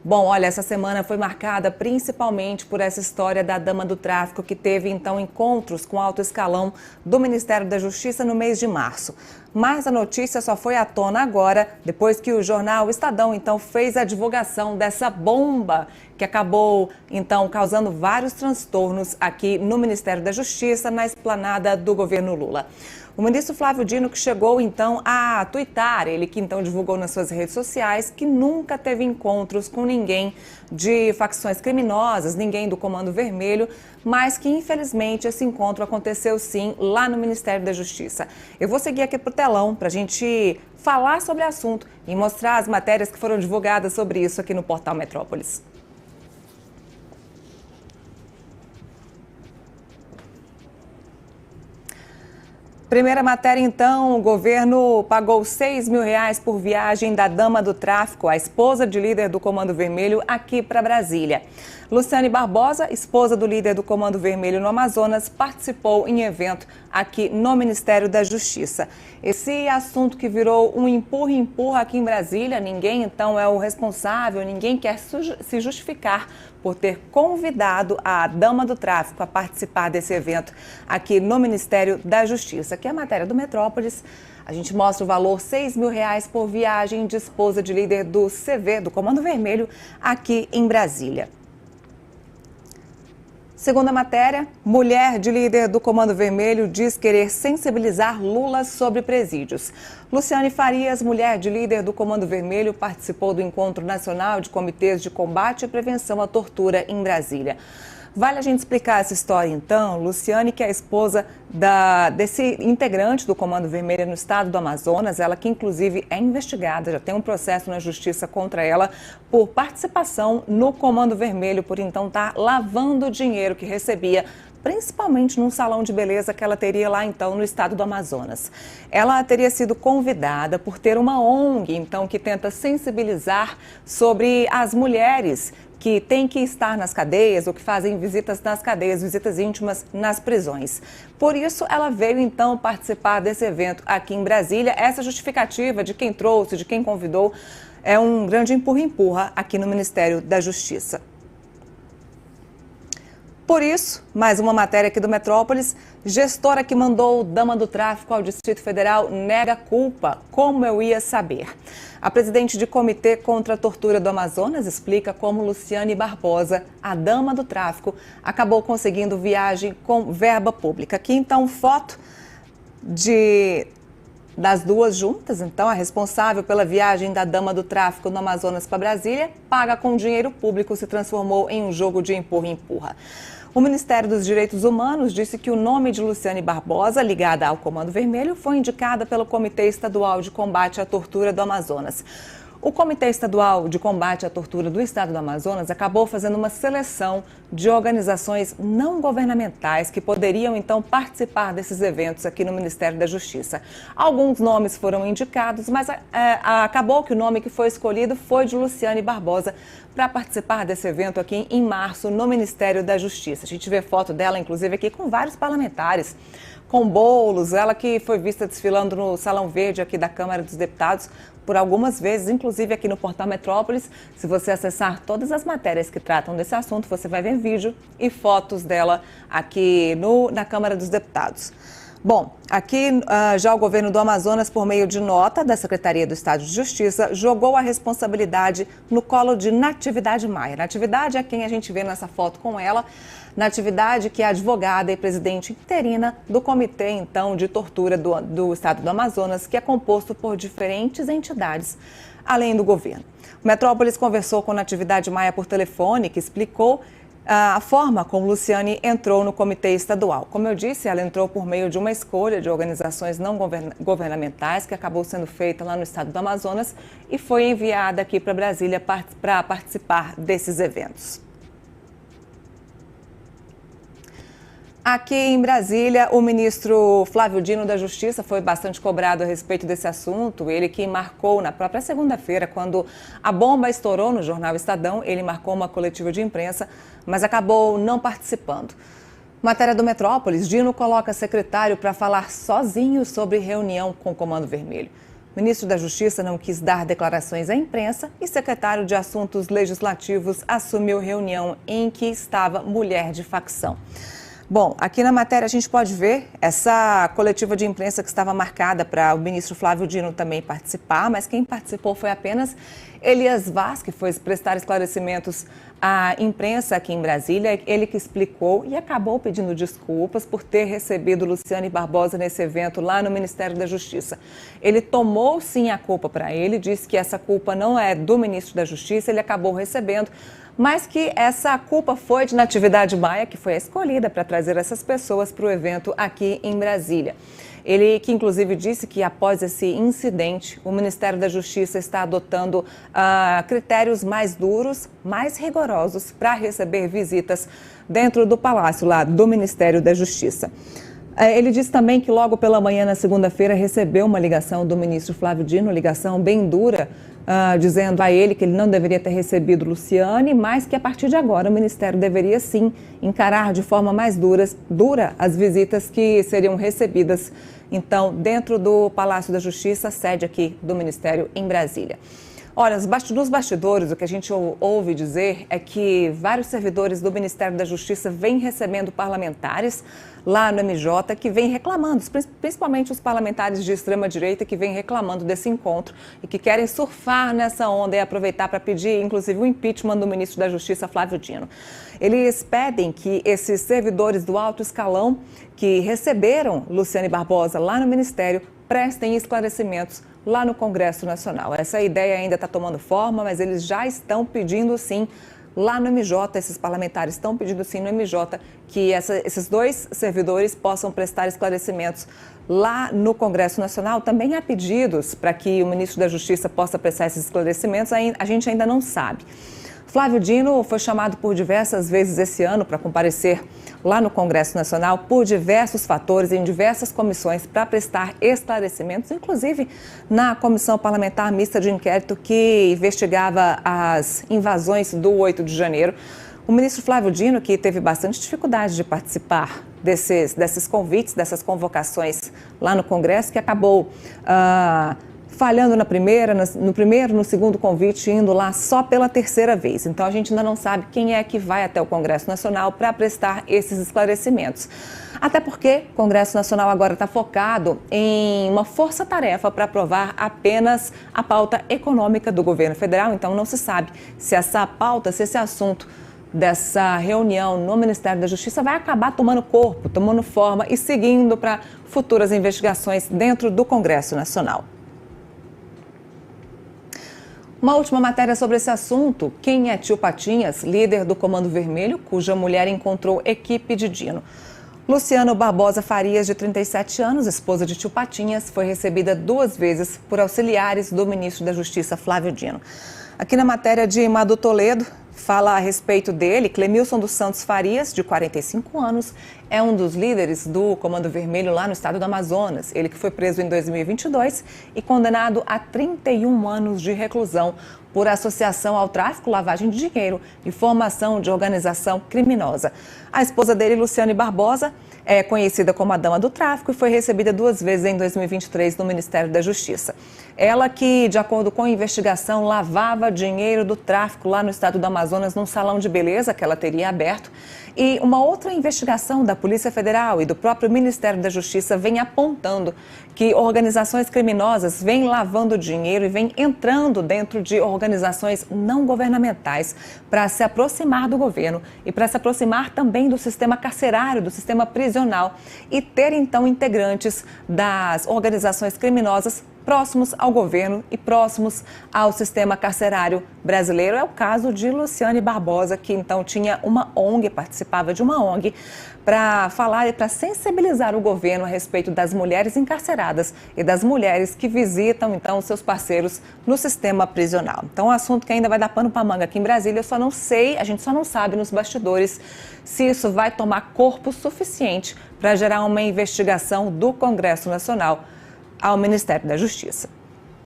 Bom, olha, essa semana foi marcada principalmente por essa história da dama do tráfico que teve, então, encontros com alto escalão do Ministério da Justiça no mês de março. Mas a notícia só foi à tona agora, depois que o jornal Estadão, então, fez a divulgação dessa bomba que acabou, então, causando vários transtornos aqui no Ministério da Justiça, na esplanada do governo Lula. O ministro Flávio Dino que chegou, então, a tuitar, ele que, então, divulgou nas suas redes sociais que nunca teve encontros com ninguém de facções criminosas, ninguém do Comando Vermelho, mas que, infelizmente, esse encontro aconteceu, sim, lá no Ministério da Justiça. Eu vou seguir aqui para o telão para a gente falar sobre o assunto e mostrar as matérias que foram divulgadas sobre isso aqui no Portal Metrópolis. Primeira matéria, então, o governo pagou R$6 mil por viagem da dama do tráfico, a esposa de líder do Comando Vermelho, aqui para Brasília. Luciane Barbosa, esposa do líder do Comando Vermelho no Amazonas, participou em evento aqui no Ministério da Justiça. Esse assunto que virou um empurra-empurra aqui em Brasília, ninguém então é o responsável, ninguém quer se justificar por ter convidado a dama do tráfico a participar desse evento aqui no Ministério da Justiça. Aqui é a matéria do Metrópolis. A gente mostra o valor R$6 mil por viagem de esposa de líder do CV, do Comando Vermelho, aqui em Brasília. Segunda matéria, mulher de líder do Comando Vermelho diz querer sensibilizar Lula sobre presídios. Luciane Farias, mulher de líder do Comando Vermelho, participou do Encontro Nacional de Comitês de Combate e Prevenção à Tortura em Brasília. Vale a gente explicar essa história, então. Luciane, que é a esposa desse integrante do Comando Vermelho no estado do Amazonas, ela que inclusive é investigada, já tem um processo na justiça contra ela por participação no Comando Vermelho, por então estar lavando o dinheiro que recebia, principalmente num salão de beleza que ela teria lá, então, no estado do Amazonas. Ela teria sido convidada por ter uma ONG, então, que tenta sensibilizar sobre as mulheres que têm que estar nas cadeias ou que fazem visitas nas cadeias, visitas íntimas nas prisões. Por isso, ela veio, então, participar desse evento aqui em Brasília. Essa justificativa de quem trouxe, de quem convidou, é um grande empurra-empurra aqui no Ministério da Justiça. Por isso, mais uma matéria aqui do Metrópolis, gestora que mandou dama do tráfico ao Distrito Federal nega culpa. Como eu ia saber? A presidente de Comitê contra a Tortura do Amazonas explica como Luciane Barbosa, a dama do tráfico, acabou conseguindo viagem com verba pública. Aqui, então, foto das duas juntas. Então, a responsável pela viagem da dama do tráfico no Amazonas para Brasília, paga com dinheiro público, se transformou em um jogo de empurra-empurra. O Ministério dos Direitos Humanos disse que o nome de Luciane Barbosa, ligada ao Comando Vermelho, foi indicada pelo Comitê Estadual de Combate à Tortura do Amazonas. O Comitê Estadual de Combate à Tortura do Estado do Amazonas acabou fazendo uma seleção de organizações não governamentais que poderiam, então, participar desses eventos aqui no Ministério da Justiça. Alguns nomes foram indicados, mas acabou que o nome que foi escolhido foi de Luciane Barbosa para participar desse evento aqui em março no Ministério da Justiça. A gente vê foto dela, inclusive, aqui com vários parlamentares, com bolos, ela que foi vista desfilando no Salão Verde aqui da Câmara dos Deputados por algumas vezes, inclusive aqui no Portal Metrópolis. Se você acessar todas as matérias que tratam desse assunto, você vai ver vídeo e fotos dela aqui na Câmara dos Deputados. Bom, aqui já o governo do Amazonas, por meio de nota da Secretaria do Estado de Justiça, jogou a responsabilidade no colo de Natividade Maia. Natividade é quem a gente vê nessa foto com ela. Natividade, que é advogada e presidente interina do Comitê, então, de Tortura do Estado do Amazonas, que é composto por diferentes entidades, além do governo. O Metrópolis conversou com Natividade Maia por telefone, que explicou a forma como Luciane entrou no Comitê Estadual. Como eu disse, ela entrou por meio de uma escolha de organizações não governamentais que acabou sendo feita lá no estado do Amazonas e foi enviada aqui para Brasília para participar desses eventos. Aqui em Brasília, o ministro Flávio Dino da Justiça foi bastante cobrado a respeito desse assunto. Ele que marcou na própria segunda-feira, quando a bomba estourou no jornal Estadão, ele marcou uma coletiva de imprensa, mas acabou não participando. Matéria do Metrópolis, Dino coloca secretário para falar sozinho sobre reunião com o Comando Vermelho. O ministro da Justiça não quis dar declarações à imprensa e secretário de Assuntos Legislativos assumiu reunião em que estava mulher de facção. Bom, aqui na matéria a gente pode ver essa coletiva de imprensa que estava marcada para o ministro Flávio Dino também participar, mas quem participou foi apenas Elias Vaz, que foi prestar esclarecimentos à imprensa aqui em Brasília. Ele que explicou e acabou pedindo desculpas por ter recebido Luciane Barbosa nesse evento lá no Ministério da Justiça. Ele tomou sim a culpa para ele, disse que essa culpa não é do ministro da Justiça, ele acabou recebendo, mas que essa culpa foi de Natividade Maia, que foi a escolhida para trazer essas pessoas para o evento aqui em Brasília. Ele que inclusive disse que após esse incidente, o Ministério da Justiça está adotando critérios mais duros, mais rigorosos para receber visitas dentro do palácio lá do Ministério da Justiça. Ele disse também que logo pela manhã, na segunda-feira, recebeu uma ligação do ministro Flávio Dino, ligação bem dura, dizendo a ele que ele não deveria ter recebido Luciane, mas que a partir de agora o Ministério deveria sim encarar de forma mais dura as visitas que seriam recebidas, então, dentro do Palácio da Justiça, sede aqui do Ministério em Brasília. Olha, nos bastidores, o que a gente ouve dizer é que vários servidores do Ministério da Justiça vêm recebendo parlamentares lá no MJ que vêm reclamando, principalmente os parlamentares de extrema-direita que vêm reclamando desse encontro e que querem surfar nessa onda e aproveitar para pedir, inclusive, o impeachment do ministro da Justiça, Flávio Dino. Eles pedem que esses servidores do alto escalão que receberam Luciane Barbosa lá no Ministério prestem esclarecimentos lá no Congresso Nacional. Essa ideia ainda está tomando forma, mas eles já estão pedindo sim lá no MJ, esses parlamentares estão pedindo sim no MJ que esses dois servidores possam prestar esclarecimentos lá no Congresso Nacional. Também há pedidos para que o ministro da Justiça possa prestar esses esclarecimentos, a gente ainda não sabe. Flávio Dino foi chamado por diversas vezes esse ano para comparecer lá no Congresso Nacional por diversos fatores, em diversas comissões, para prestar esclarecimentos, inclusive na Comissão Parlamentar Mista de Inquérito que investigava as invasões do 8 de janeiro. O ministro Flávio Dino, que teve bastante dificuldade de participar desses convites, dessas convocações lá no Congresso, que acabou falhando no segundo convite, indo lá só pela terceira vez. Então, a gente ainda não sabe quem é que vai até o Congresso Nacional para prestar esses esclarecimentos. Até porque o Congresso Nacional agora está focado em uma força-tarefa para aprovar apenas a pauta econômica do governo federal. Então, não se sabe se essa pauta, se esse assunto dessa reunião no Ministério da Justiça vai acabar tomando corpo, tomando forma e seguindo para futuras investigações dentro do Congresso Nacional. Uma última matéria sobre esse assunto. Quem é Tio Patinhas, líder do Comando Vermelho, cuja mulher encontrou equipe de Dino? Luciano Barbosa Farias, de 37 anos, esposa de Tio Patinhas, foi recebida 2 vezes por auxiliares do ministro da Justiça, Flávio Dino. Aqui na matéria de Madu Toledo, fala a respeito dele. Clemilson dos Santos Farias, de 45 anos, é um dos líderes do Comando Vermelho lá no estado do Amazonas. Ele que foi preso em 2022 e condenado a 31 anos de reclusão por associação ao tráfico, lavagem de dinheiro e formação de organização criminosa. A esposa dele, Luciane Barbosa, é conhecida como a Dama do Tráfico e foi recebida 2 vezes em 2023 no Ministério da Justiça. Ela que, de acordo com a investigação, lavava dinheiro do tráfico lá no estado do Amazonas num salão de beleza que ela teria aberto. E uma outra investigação da Polícia Federal e do próprio Ministério da Justiça vem apontando que organizações criminosas vêm lavando dinheiro e vêm entrando dentro de organizações não governamentais para se aproximar do governo e para se aproximar também do sistema carcerário, do sistema prisional e ter então integrantes das organizações criminosas próximos ao governo e próximos ao sistema carcerário brasileiro. É o caso de Luciane Barbosa, que então tinha uma ONG, participava de uma ONG, para falar e para sensibilizar o governo a respeito das mulheres encarceradas e das mulheres que visitam então seus parceiros no sistema prisional. Então, é um assunto que ainda vai dar pano para manga aqui em Brasília. Eu só não sei, a gente só não sabe nos bastidores se isso vai tomar corpo suficiente para gerar uma investigação do Congresso Nacional ao Ministério da Justiça.